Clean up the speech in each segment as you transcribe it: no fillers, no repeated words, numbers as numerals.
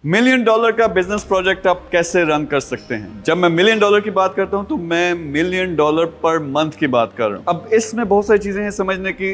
$1 million का business project आप कैसे रन कर सकते हैं। जब मैं $1 मिलियन की बात करता हूं तो मैं $1 मिलियन पर मंथ की बात कर रहा हूं। अब इसमें बहुत सारी चीजें हैं समझने की।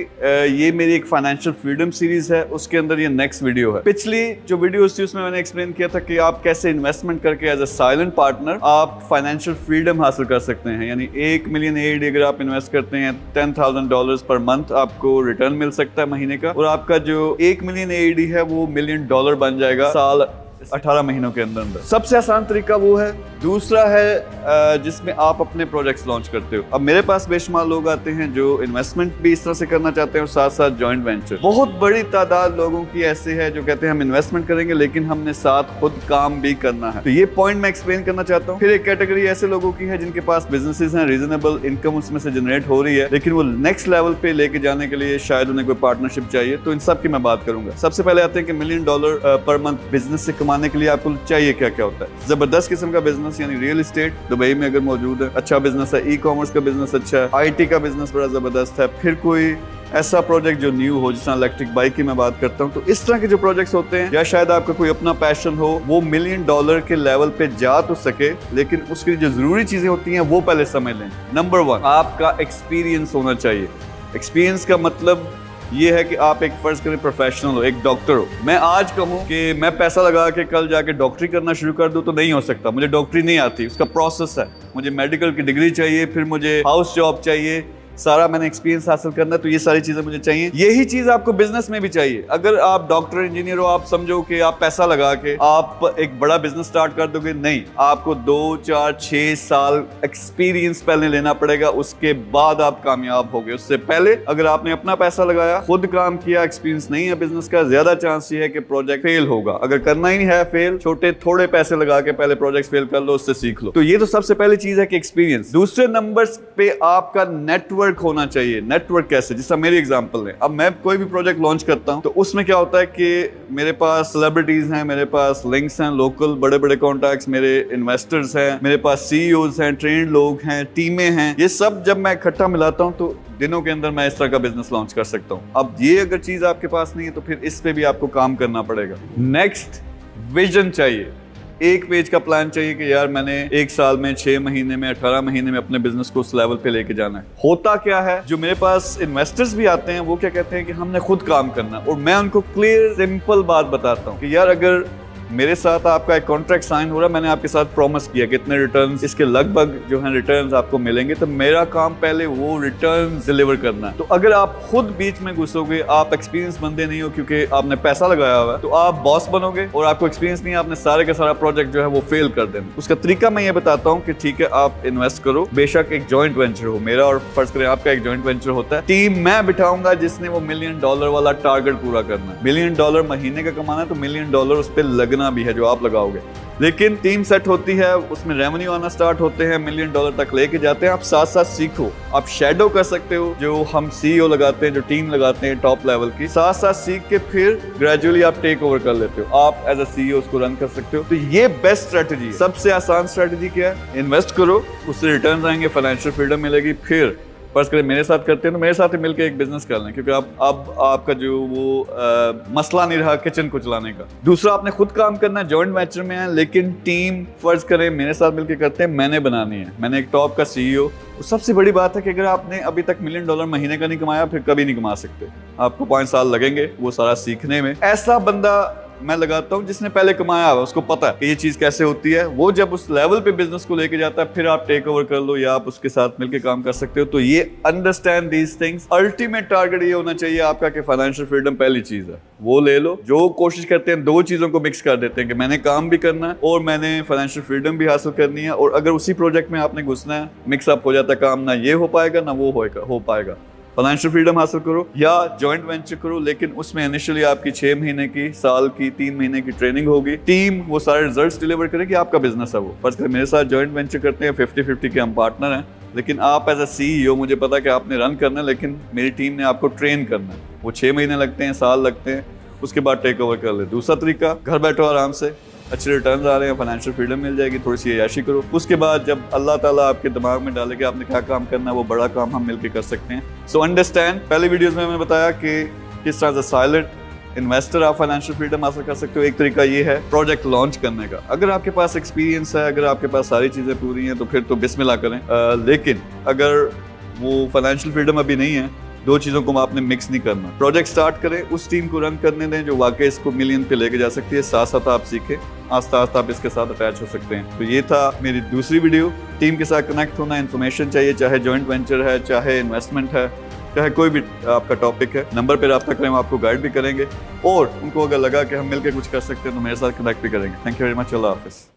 ये मेरी एक फाइनेंशियल फ्रीडम सीरीज है, उसके अंदर ये नेक्स्ट वीडियो है। पिछली जो वीडियो थी उसमें मैंने एक्सप्लेन किया था कि आप कैसे इन्वेस्टमेंट करके एज अ साइलेंट पार्टनर आप फाइनेंशियल फ्रीडम हासिल कर सकते हैं। यानी $1 मिलियन AED अगर आप इन्वेस्ट करते हैं $10,000 पर मंथ आपको रिटर्न मिल सकता है महीने का, और आपका जो $1 मिलियन AED है वो $1 मिलियन बन जाएगा साल 18 महीनों के अंदर अंदर। सबसे आसान तरीका वो है। दूसरा है जिसमें आप अपने प्रोजेक्ट्स लॉन्च करते हो। अब मेरे पास बेशुमार लोग आते हैं जो इन्वेस्टमेंट भी इस तरह से करना चाहते हैं और साथ साथ जॉइंट वेंचर। बहुत बड़ी तादाद लोगों की ऐसे है जो कहते हैं हम इन्वेस्टमेंट करेंगे लेकिन हमने साथ खुद काम भी करना है। तो ये पॉइंट मैं एक्सप्लेन करना चाहता हूँ। फिर एक कैटेगरी ऐसे लोगों की है जिनके पास बिजनेसेस हैं, रीजनेबल इनकम उसमें से जनरेट हो रही है, लेकिन वो नेक्स्ट लेवल पे लेके जाने के लिए शायद उन्हें कोई पार्टनरशिप चाहिए। तो इन सब की मैं बात करूंगा। सबसे पहले आते हैं कि $1 मिलियन पर मंथ बिजनेस से कमाने के लिए आपको चाहिए क्या क्या होता है। जबरदस्त किस्म का बिजनेस यानी रियल एस्टेट दुबई में अगर मौजूद है, अच्छा बिजनेस है, ई कॉमर्स का बिजनेस अच्छा है, IT का बिजनेस बड़ा जबरदस्त है। फिर कोई ऐसा प्रोजेक्ट जो न्यू हो, जिस इलेक्ट्रिक बाइक की मैं बात करता हूं। तो इस तरह के जो प्रोजेक्ट्स होते हैं, या शायद आपका कोई अपना पैशन हो, वो $1 मिलियन के लेवल पे जा तो सके, लेकिन उसकी जो जरूरी चीजें होती हैं वो पहले समझ लें। नंबर 1, आपका एक्सपीरियंस होना चाहिए। एक्सपीरियंस का मतलब ये है कि आप एक फर्ज करें प्रोफेशनल हो, एक डॉक्टर हो। मैं आज कहूँ कि मैं पैसा लगा के कल जाके डॉक्टरी करना शुरू कर दूं तो नहीं हो सकता। मुझे डॉक्टरी नहीं आती, उसका प्रोसेस है। मुझे मेडिकल की डिग्री चाहिए, फिर मुझे हाउस जॉब चाहिए, सारा मैंने एक्सपीरियंस हासिल करना है। तो ये सारी चीजें मुझे चाहिए। यही चीज आपको बिजनेस में भी चाहिए। अगर आप डॉक्टर इंजीनियर हो, आप समझो कि आप पैसा लगा के आप एक बड़ा बिजनेस स्टार्ट कर दोगे, नहीं। आपको 2, 4, 6 साल एक्सपीरियंस पहले लेना पड़ेगा, उसके बाद आप कामयाब होगे। उससे पहले अगर आपने अपना पैसा लगाया, खुद काम किया, एक्सपीरियंस नहीं है बिजनेस का, ज्यादा चांस ये है कि प्रोजेक्ट फेल होगा। अगर करना ही है फेल, छोटे थोड़े पैसे लगा के पहले प्रोजेक्ट फेल कर लो, उससे सीख लो। तो ये तो सबसे पहली चीज है कि एक्सपीरियंस। दूसरे नंबर पे आपका नेटवर्क होना चाहिए। नेटवर्क कैसे? जैसा मेरी एग्जांपल है, अब मैं कोई भी प्रोजेक्ट लॉन्च करता हूं तो उसमें क्या होता है कि मेरे पास सेलिब्रिटीज हैं, मेरे पास लिंक्स हैं, लोकल बड़े बड़े कॉन्टैक्ट्स, मेरे इन्वेस्टर्स हैं, मेरे पास CEOs हैं, ट्रेंड लोग हैं, टीमें हैं। ये सब जब मैं इकट्ठा मिलाता हूं तो दिनों के अंदर मैं इस तरह का बिजनेस लॉन्च कर सकता हूं। अब ये अगर चीज आपके पास नहीं है तो फिर इस पे भी आपको काम करना पड़ेगा। नेक्स्ट, विजन चाहिए। एक पेज का प्लान चाहिए कि यार मैंने 1 साल में, 6 महीने में, 18 महीने में अपने बिजनेस को उस लेवल पे लेके जाना है। होता क्या है, जो मेरे पास इन्वेस्टर्स भी आते हैं वो क्या कहते हैं कि हमने खुद काम करना, और मैं उनको क्लियर सिंपल बात बताता हूँ कि यार अगर मेरे साथ आपका एक कॉन्ट्रैक्ट साइन हो रहा है, मैंने आपके साथ प्रॉमिस किया कि इतने रिटर्न्स, इसके लगभग जो है रिटर्न्स आपको मिलेंगे, तो मेरा काम पहले वो रिटर्न्स डिलीवर करना है। तो अगर आप खुद बीच में घुसोगे, आप एक्सपीरियंस बंदे नहीं हो क्योंकि आपने पैसा लगाया हुआ है, तो आप बॉस बनोगे और आपको एक्सपीरियंस नहीं है, आपने सारे का सारा प्रोजेक्ट जो है वो फेल कर देना। उसका तरीका मैं ये बताता हूँ कि ठीक है आप इन्वेस्ट करो, बेशक एक जॉइंट वेंचर हो, मेरा और फर्ज करें आपका एक जॉइंट वेंचर होता है। टीम मैं बिठाऊंगा जिसने वो $1 मिलियन वाला टारगेट पूरा करना है। $1 मिलियन महीने का कमाना है तो $1 मिलियन उस पर लगना भी है जो आप लगाओगे। लेकिन टीम सेट होती है, उसमें रेवेन्यू आना स्टार्ट होते हैं, $1 मिलियन तक लेके जाते हैं। आप साथ साथ सीखो, आप शैडो कर सकते हो, जो हम CEO लगाते हैं, जो टीम लगाते हैं टॉप लेवल की, साथ साथ सीख के फिर ग्रेजुअली आप टेक ओवर कर लेते हो। आप एज अ CEO उसको रन कर सकते हो। तो ये बेस्ट स्ट्रेटेजी है। सबसे आसान स्ट्रेटेजी क्या है? इन्वेस्ट करो, उससे रिटर्न आएंगे, फाइनेंशियल फ्रीडम मिलेगी। फिर फर्ज करें मेरे साथ करते हैं तो मेरे साथ ही मिलकर एक बिजनेस कर लें, क्योंकि अब आपका जो वो मसला नहीं रहा किचन को चलाने का। दूसरा, आपने खुद काम करना है, जॉइंट वेंचर में है, लेकिन टीम फर्ज करें मेरे साथ मिलकर करते हैं, मैंने बनानी है, मैंने एक टॉप का CEO। सबसे बड़ी बात है कि अगर आपने अभी तक $1 मिलियन महीने का नहीं कमाया, फिर कभी नहीं कमा सकते। आपको 5 साल लगेंगे वो सारा सीखने में। ऐसा बंदा मैं लगाता हूं जिसने पहले कमाया है, उसको पता है कि ये चीज कैसे होती है। वो जब उस लेवल पे बिजनेस को लेके जाता है, फिर आप टेक ओवर कर लो या आप उसके साथ मिलकर काम कर सकते हो। तो ये understand these things. Ultimate target ये होना चाहिए आपका कि फाइनेंशियल फ्रीडम पहली चीज है, वो ले लो। जो कोशिश करते हैं दो चीजों को मिक्स कर देते हैं कि मैंने काम भी करना है और मैंने फाइनेंशियल फ्रीडम भी हासिल करनी है, और अगर उसी प्रोजेक्ट में आपने घुसना है, मिक्सअप हो जाता है काम, ना ये हो पाएगा ना वो हो पाएगा। फाइनेंशियल फ्रीडम हासिल करो या जॉइंट वेंचर करो, लेकिन उसमें इनिशियली आपकी 6 महीने की, साल की, 3 महीने की ट्रेनिंग होगी। टीम वो सारे रिजल्ट्स डिलीवर करेगी, आपका बिजनेस है वो। फर्ज करें मेरे साथ जॉइंट वेंचर करते हैं, 50-50 के हम पार्टनर हैं, लेकिन आप एज अ CEO, मुझे पता है कि आपने रन करना है, लेकिन मेरी टीम ने आपको ट्रेन करना है। वो 6 महीने लगते हैं, साल लगते हैं, उसके बाद टेक ओवर कर ले। दूसरा तरीका, घर बैठो आराम से, अच्छे रिटर्न्स आ रहे हैं, फाइनेंशियल फ्रीडम मिल जाएगी, थोड़ी सी अय्याशी करो। उसके बाद जब अल्लाह ताला आपके दिमाग में डाले कि आपने क्या काम करना है, वो बड़ा काम हम मिलके कर सकते हैं। सो अंडरस्टैंड, पहले वीडियोस में मैंने बताया कि किस तरह से साइलेंट इन्वेस्टर आप फाइनेंशियल फ्रीडम हासिल कर सकते हो। एक तरीका ये है प्रोजेक्ट लॉन्च करने का। अगर आपके पास एक्सपीरियंस है, अगर आपके पास सारी चीजें पूरी हैं, तो फिर तो बिस्मिल्लाह करें। लेकिन अगर वो फाइनेंशियल फ्रीडम अभी नहीं है, दो चीज़ों को आपने मिक्स नहीं करना। प्रोजेक्ट स्टार्ट करें, उस टीम को रन करने दें जो वाकई इसको मिलियन पे लेके जा सकती है। साथ साथ आप सीखें, आस्ता आस्ता आप इसके साथ अटैच हो सकते हैं। तो ये था मेरी दूसरी वीडियो। टीम के साथ कनेक्ट होना, इन्फॉर्मेशन चाहिए, चाहे जॉइंट वेंचर है, चाहे इन्वेस्टमेंट है, चाहे कोई भी आपका टॉपिक है, नंबर पे रब्ता करें, हम आपको गाइड भी करेंगे। और उनको अगर लगा कि हम मिलकर कुछ कर सकते हैं तो मेरे साथ कनेक्ट भी करेंगे। Thank you very much. अल्लाह हाफिज़।